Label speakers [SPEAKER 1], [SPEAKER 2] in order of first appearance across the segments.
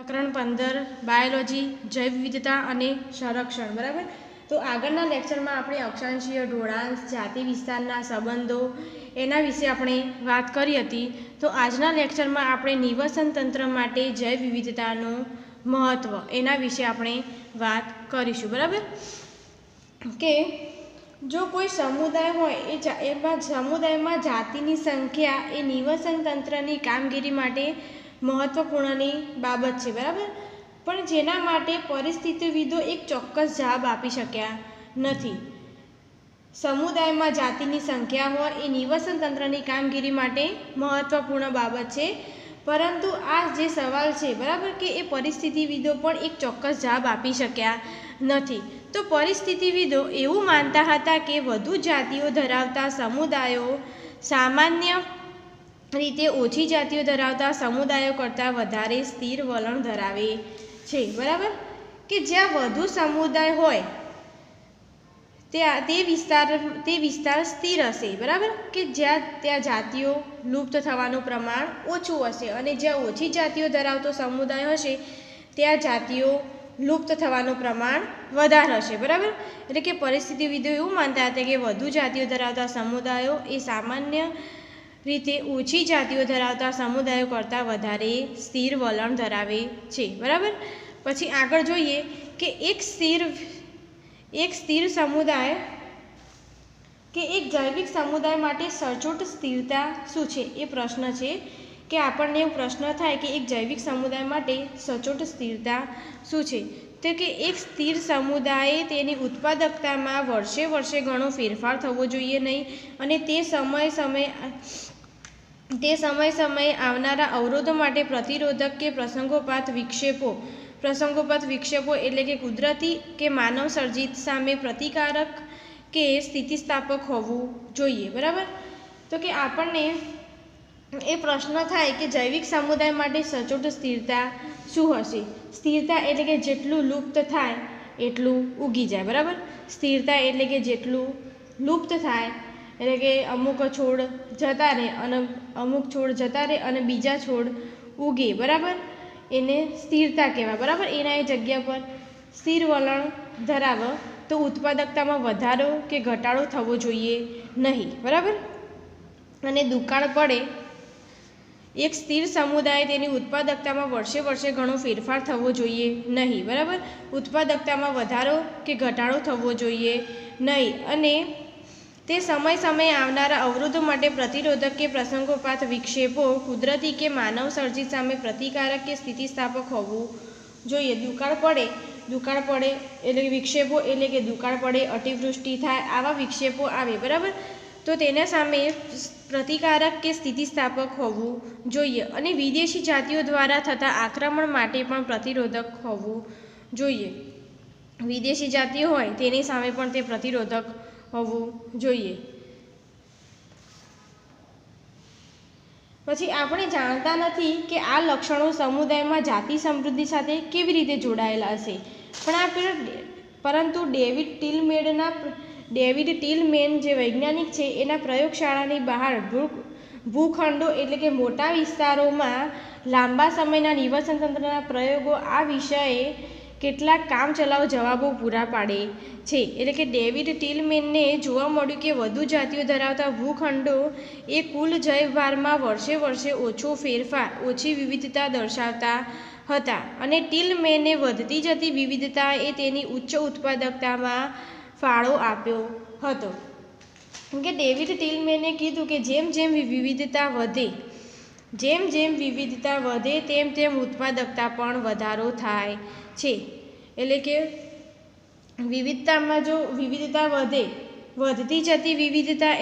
[SPEAKER 1] પ્રકરણ 15 બાયોલોજી, જૈવ વિવિધતા અને સંરક્ષણ. બરાબર. તો આગળના લેક્ચરમાં આપણે અક્ષાંશીય ઢોળાંશ, જાતિ વિસ્તારના સંબંધો એના વિશે આપણે વાત કરી હતી. તો આજના લેક્ચરમાં આપણે નિવસન તંત્ર માટે જૈવ વિવિધતાનું મહત્ત્વ એના વિશે આપણે વાત કરીશું. બરાબર. કે જો કોઈ સમુદાય હોય એમાં સમુદાયમાં જાતિની સંખ્યા એ નિવસન તંત્રની કામગીરી માટે મહત્વપૂર્ણની બાબત છે. બરાબર. પણ જેના માટે પરિસ્થિતિવિદો એક ચોક્કસ જવાબ આપી શક્યા નથી. સમુદાયમાં જાતિની સંખ્યા હોય એ નિવસન તંત્રની કામગીરી માટે મહત્વપૂર્ણ બાબત છે, પરંતુ આ જે સવાલ છે, બરાબર, કે એ પરિસ્થિતિવિદો પણ એક ચોક્કસ જવાબ આપી શક્યા નથી. તો પરિસ્થિતિવિદો એવું માનતા હતા કે વધુ જાતિઓ ધરાવતા સમુદાયો સામાન્ય રીતે ઓછી જાતિઓ ધરાવતા સમુદાયો કરતાં વધારે સ્થિર વલણ ધરાવે છે. બરાબર. કે જ્યાં વધુ સમુદાય હોય તે વિસ્તાર સ્થિર હશે. બરાબર. કે ત્યાં જાતિઓ લુપ્ત થવાનું પ્રમાણ ઓછું હશે, અને જ્યાં ઓછી જાતિઓ ધરાવતો સમુદાય હશે ત્યાં જાતિઓ લુપ્ત થવાનું પ્રમાણ વધારે હશે. બરાબર. એટલે કે પરિસ્થિતિવિદો એવું માનતા હતા કે વધુ જાતિઓ ધરાવતા સમુદાયો એ સામાન્ય રીતે ઓછી જાતિઓ ધરાવતા સમુદાયો કરતાં વધારે સ્થિર વલણ ધરાવે છે. બરાબર. પછી આગળ જોઈએ કે એક સ્થિર સમુદાય કે એક જૈવિક સમુદાય માટે સચોટ સ્થિરતા શું છે, એ પ્રશ્ન છે. કે આપણને એવું પ્રશ્ન થાય કે એક જૈવિક સમુદાય માટે સચોટ સ્થિરતા શું છે. તો કે એક સ્થિર સમુદાયે તેની ઉત્પાદકતામાં વર્ષે વર્ષે ઘણો ફેરફાર થવો જોઈએ નહીં, અને તે સમય સમયે આવનારા અવરોધો માટે પ્રતિરોધક કે પ્રસંગોપાત વિક્ષેપો એટલે કે કુદરતી કે માનવ સર્જિત સામે પ્રતિકારક કે સ્થિતિસ્થાપક હોવું જોઈએ. બરાબર. તો કે આપણને એ પ્રશ્ન થાય કે જૈવિક સમુદાય માટે સચોટ સ્થિરતા શું હશે. સ્થિરતા એટલે કે જેટલું લુપ્ત થાય એટલું ઉગી જાય. બરાબર. સ્થિરતા એટલે કે જેટલું લુપ્ત થાય, એટલે કે અમુક છોડ જતા રહે અને બીજા છોડ ઉગે. બરાબર. એને સ્થિરતા કહેવાય. બરાબર. એના એ જગ્યા પર સ્થિર વલણ ધરાવે તો ઉત્પાદકતામાં વધારો કે ઘટાડો થવો જોઈએ નહીં. બરાબર. અને દુકાળ પડે એક સ્થિર સમુદાય તેની ઉત્પાદકતામાં વર્ષે વર્ષે ઘણો ફેરફાર થવો જોઈએ નહીં. બરાબર. ઉત્પાદકતામાં વધારો કે ઘટાડો થવો જોઈએ નહીં, અને તે સમય સમયે આવનારા અવરોધો માટે પ્રતિરોધક કે પ્રસંગોપાત વિક્ષેપો કુદરતી કે માનવ સર્જિત સામે પ્રતિકારક કે સ્થિતિસ્થાપક હોવું જોઈએ. દુકાળ પડે એટલે વિક્ષેપો એટલે કે દુકાળ પડે, અતિવૃષ્ટિ થાય, આવા વિક્ષેપો આવે. બરાબર. તો તેના સામે પ્રતિકારક કે સ્થિતિસ્થાપક હોવું જોઈએ, અને વિદેશી જાતિઓ દ્વારા થતા આક્રમણ માટે પણ પ્રતિરોધક હોવું જોઈએ. વિદેશી જાતિઓ હોય તેની સામે પણ તે પ્રતિરોધક હોવું જોઈએ. પછી આપણે જાણતા નથી કે આ લક્ષણો સમુદાયમાં જાતિ સમૃદ્ધિ સાથે કેવી રીતે જોડાયેલા હશે, પરંતુ ડેવિડ ટિલમેન જે વૈજ્ઞાનિક છે એના પ્રયોગશાળાની બહાર ભૂખંડો એટલે કે મોટા વિસ્તારોમાં લાંબા સમયના નિવસન તંત્રના પ્રયોગો આ વિષયે કેટલાક કામચલાઉ જવાબો પૂરા પાડે છે. એટલે કે ડેવિડ ટિલમેનને જોવા મળ્યું કે વધુ જાતિઓ ધરાવતા ભૂખંડો એ કુલ જૈવભારમાં વર્ષે વર્ષે ઓછી વિવિધતા દર્શાવતા હતા, અને ટિલમેને વધતી જતી વિવિધતા એ તેની ઉચ્ચ ઉત્પાદકતામાં ફાળો આપ્યો હતો. કે ડેવિડ ટિલમેને કીધું કે જેમ જેમ વિવિધતા વધે તેમ ઉત્પાદકતા પણ વધારો થાય છે. એટલે કે વિવિધતામાં જો વિવિધતા વધતી જતી વિવિધતા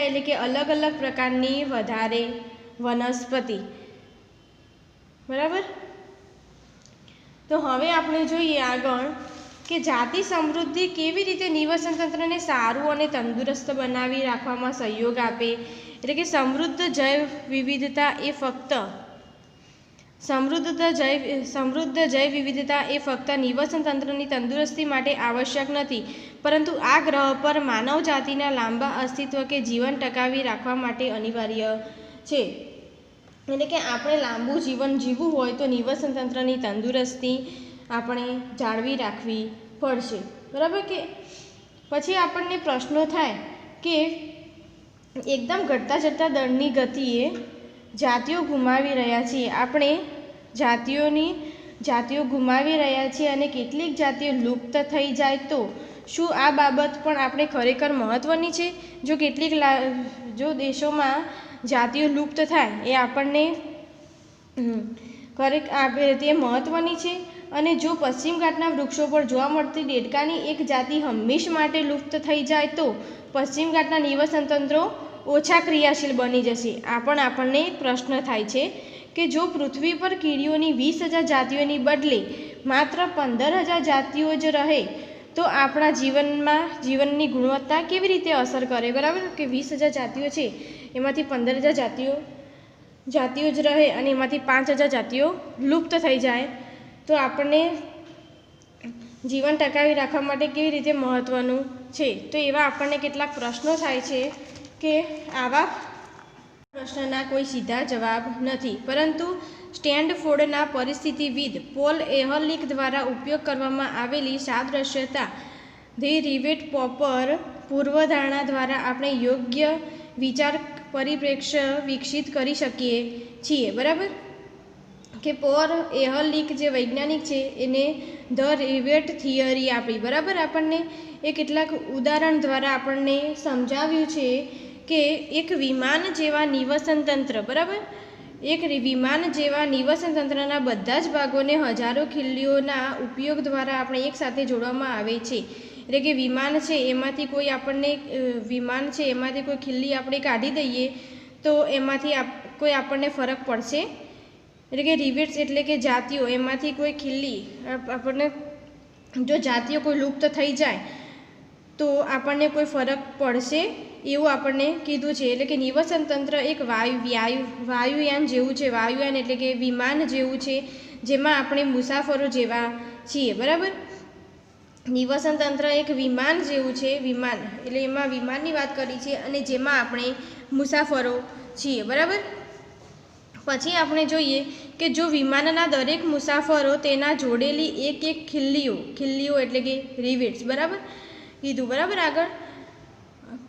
[SPEAKER 1] એટલે કે અલગ અલગ પ્રકારની વધારે વનસ્પતિ. બરાબર. તો હવે આપણે જોઈએ આગળ કે જાતિ સમૃદ્ધિ કેવી રીતે નિવસન તંત્રને સારું અને તંદુરસ્ત બનાવી રાખવામાં સહયોગ આપે. એટલે કે સમૃદ્ધ જૈવ વિવિધતા એ ફક્ત નિવસન તંત્રની તંદુરસ્તી માટે આવશ્યક નથી, પરંતુ આ ગ્રહ પર માનવ જાતિના લાંબા અસ્તિત્વ કે જીવન ટકાવી રાખવા માટે અનિવાર્ય છે. એટલે કે આપણે લાંબુ જીવન જીવવું હોય તો નિવસન તંત્રની તંદુરસ્તી આપણે જાળવી રાખવી પડશે, બરાબર. કે પછી આપણને પ્રશ્નો થાય કે એકદમ ઘટતા જતા દળની ગતિએ જાતિઓ ગુમાવી રહ્યા છીએ, આપણે જાતિઓ ગુમાવી રહ્યા છીએ અને કેટલીક જાતિઓ લુપ્ત થઈ જાય તો શું આ બાબત પણ આપણે ખરેખર મહત્ત્વની છે? જો દેશોમાં જાતિઓ લુપ્ત થાય એ આપણને તે મહત્ત્વની છે. અને જો પશ્ચિમ ઘાટના વૃક્ષો પર જોવા મળતી દેડકાની એક જાતિ હંમેશ માટે લુપ્ત થઈ જાય તો પશ્ચિમ ઘાટના નિવસન તંત્રો ઓછા ક્રિયાશીલ બની જશે. આ પણ આપણને પ્રશ્ન થાય છે કે જો પૃથ્વી પર કીડીઓની 20,000 જાતિઓની બદલે માત્ર 15,000 જાતિઓ જ રહે તો આપણા જીવનની ગુણવત્તા કેવી રીતે અસર કરે, બરાબર. કે 20,000 જાતિઓ છે એમાંથી 15,000 જાતિઓ જ રહે અને એમાંથી 5,000 જાતિઓ લુપ્ત થઈ જાય તો આપણને જીવન ટકાવી રાખવા માટે કેવી રીતે મહત્ત્વનું છે. તો એવા આપણને કેટલાક પ્રશ્નો થાય છે કે આવા પ્રશ્નના કોઈ સીધા જવાબ નથી, પરંતુ સ્ટેનફોર્ડના પરિસ્થિતિવિદ પોલ એહર્લિચ દ્વારા ઉપયોગ કરવામાં આવેલી સાદૃશ્યતા ધી રિવેટ પોપર પૂર્વધારણા દ્વારા આપણે યોગ્ય વિચાર પરિપ્રેક્ષ્ય વિકસિત કરી શકીએ છીએ, બરાબર. કે પોલ એહર્લિચ જે વૈજ્ઞાનિક છે એને ધ રિવેટ થિયરી આપી, બરાબર. આપણને એ કેટલાક ઉદાહરણ દ્વારા આપણને સમજાવ્યું છે કે એક વિમાન જેવા નિવસન તંત્ર, બરાબર. એક વિમાન જેવા નિવસન તંત્રના બધા જ ભાગોને હજારો ખીલ્લીઓના ઉપયોગ દ્વારા આપણે એકસાથે જોડવામાં આવે છે. એટલે કે વિમાન છે એમાંથી કોઈ ખીલ્લી આપણે કાઢી દઈએ તો એમાંથી કોઈ આપણને ફરક પડશે. એટલે કે રિવેટ્સ એટલે કે જાતિઓ, એમાંથી કોઈ ખીલ્લી આપણને જો જાતિઓ કોઈ લુપ્ત થઈ જાય તો આપણને કોઈ ફરક પડશે એવું આપણને કીધું છે. એટલે કે નિવસન તંત્ર એક વાયુયાન જેવું છે. વાયુયાન એટલે કે વિમાન જેવું છે જેમાં આપણે મુસાફરો જેવા છીએ, બરાબર. નિવસન તંત્ર એક વિમાન જેવું છે, વિમાન એટલે એમાં વિમાનની વાત કરી છે અને જેમાં આપણે મુસાફરો છીએ, બરાબર. પછી આપણે જોઈએ કે જો વિમાનના દરેક મુસાફરો તેના જોડેલી એક ખીલ્લીઓ એટલે કે રિવેટ્સ, બરાબર કીધું, બરાબર. આગળ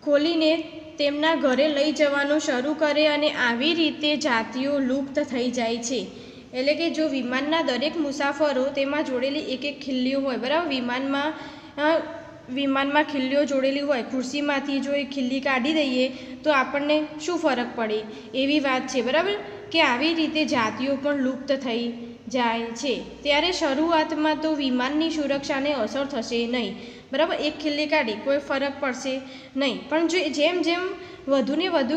[SPEAKER 1] ખોલીને તેમના ઘરે લઈ જવાનું શરૂ કરે અને આવી રીતે જાતિઓ લુપ્ત થઈ જાય છે. એટલે કે જો વિમાનના દરેક મુસાફરો તેમાં જોડેલી એક ખીલ્લીઓ હોય, બરાબર. વિમાનમાં ખીલ્લીઓ જોડેલી હોય, ખુરશીમાંથી જો એ ખીલ્લી કાઢી દઈએ તો આપણને શું ફરક પડે એવી વાત છે, બરાબર. કે આવી રીતે જાતિઓ પણ લુપ્ત થઈ જાય છે. ત્યારે શરૂઆતમાં તો વિમાનની સુરક્ષાને અસર થશે નહીં, બરાબર. એક ખીલ્લી કાઢી કોઈ ફરક પડશે નહીં, પણ જો જેમ વધુને વધુ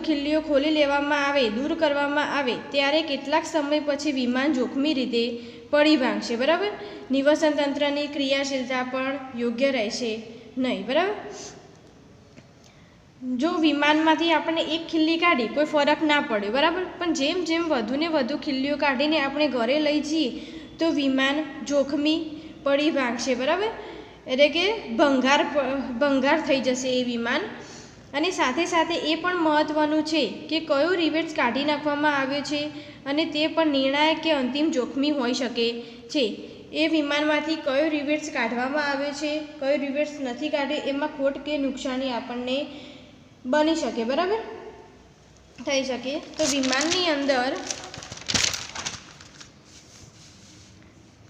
[SPEAKER 1] ખીલ્લીઓ ખોલી લેવામાં આવે, દૂર કરવામાં આવે ત્યારે કેટલાક સમય પછી વિમાન જોખમી રીતે પડી ભાંગશે, બરાબર. નિવસન તંત્રની ક્રિયાશીલતા પણ યોગ્ય રહેશે નહીં, બરાબર. જો વિમાનમાંથી આપણે એક ખીલ્લી કાઢી કોઈ ફરક ના પડે, બરાબર. પણ જેમ વધુને વધુ ખીલ્લીઓ કાઢીને આપણે ઘરે લઈ જઈએ તો વિમાન જોખમી પડી ભાંગશે, બરાબર. એટલે કે ભંગાર થઈ જશે એ વિમાન. અને સાથે સાથે એ પણ મહત્ત્વનું છે કે કયો રિવેટ્સ કાઢી નાખવામાં આવ્યો છે અને તે પણ નિર્ણાયક કે અંતિમ જોખમી હોઈ શકે છે. એ વિમાનમાંથી કયો રિવેટ્સ કાઢવામાં આવ્યો છે, કયો રિવેટ્સ નથી કાઢ્યો, એમાં ખોટ કે નુકસાની આપણને બની શકે, બરાબર થઈ શકે.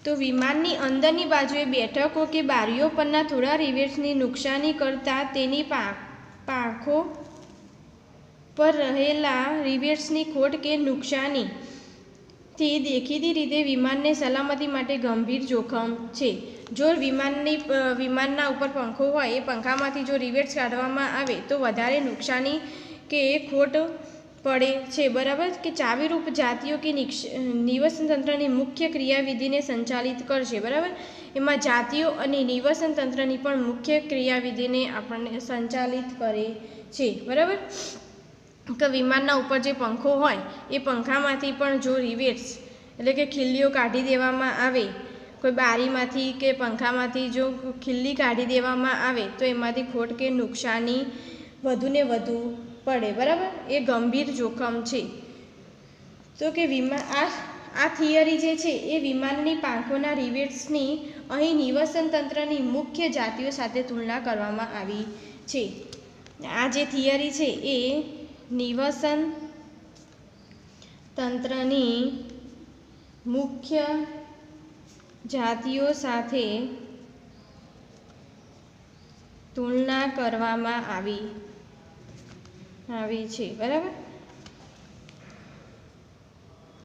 [SPEAKER 1] તો વિમાનની અંદરની બાજુએ બેઠકો કે બારીઓ પરના થોડા રિવેટ્સની નુકસાની કરતાં તેની પાંખો પર રહેલા રિવેટ્સની ખોટ કે નુકસાનીથી દેખીતી રીતે વિમાનને સલામતી માટે ગંભીર જોખમ છે. જો વિમાનના ઉપર પંખો હોય, એ પંખામાંથી જો રિવેટ્સ કાઢવામાં આવે તો વધારે નુકસાની કે ખોટ પડે છે, બરાબર. કે ચાવીરૂપ જાતિઓ કે નિવસન તંત્રની મુખ્ય ક્રિયાવિધિને સંચાલિત કરશે, બરાબર. એમાં જાતિઓ અને નિવસન તંત્રની પણ મુખ્ય ક્રિયાવિધિને આપણને સંચાલિત કરે છે, બરાબર. કે વિમાનના ઉપર જે પંખો હોય એ પંખામાંથી પણ જો રિવેટ્સ એટલે કે ખીલ્લીઓ કાઢી દેવામાં આવે, કોઈ બારીમાંથી કે પંખામાંથી જો ખીલ્લી કાઢી દેવામાં આવે તો એમાંથી ખોટ કે નુકસાની વધુને વધુ પડે, બરાબર, એ ગંભીર જોખમ છે. તો કે આ થિયરી જે છે એ વિમાનની પાંખોના રિવેટ્સની અહીં નિવસન તંત્રની મુખ્ય જાતિઓ સાથે તુલના કરવામાં આવી છે. આ જે થિયરી છે એ નિવસન તંત્રની મુખ્ય જાતિઓ સાથે તુલના કરવામાં આવી છે, બરાબર.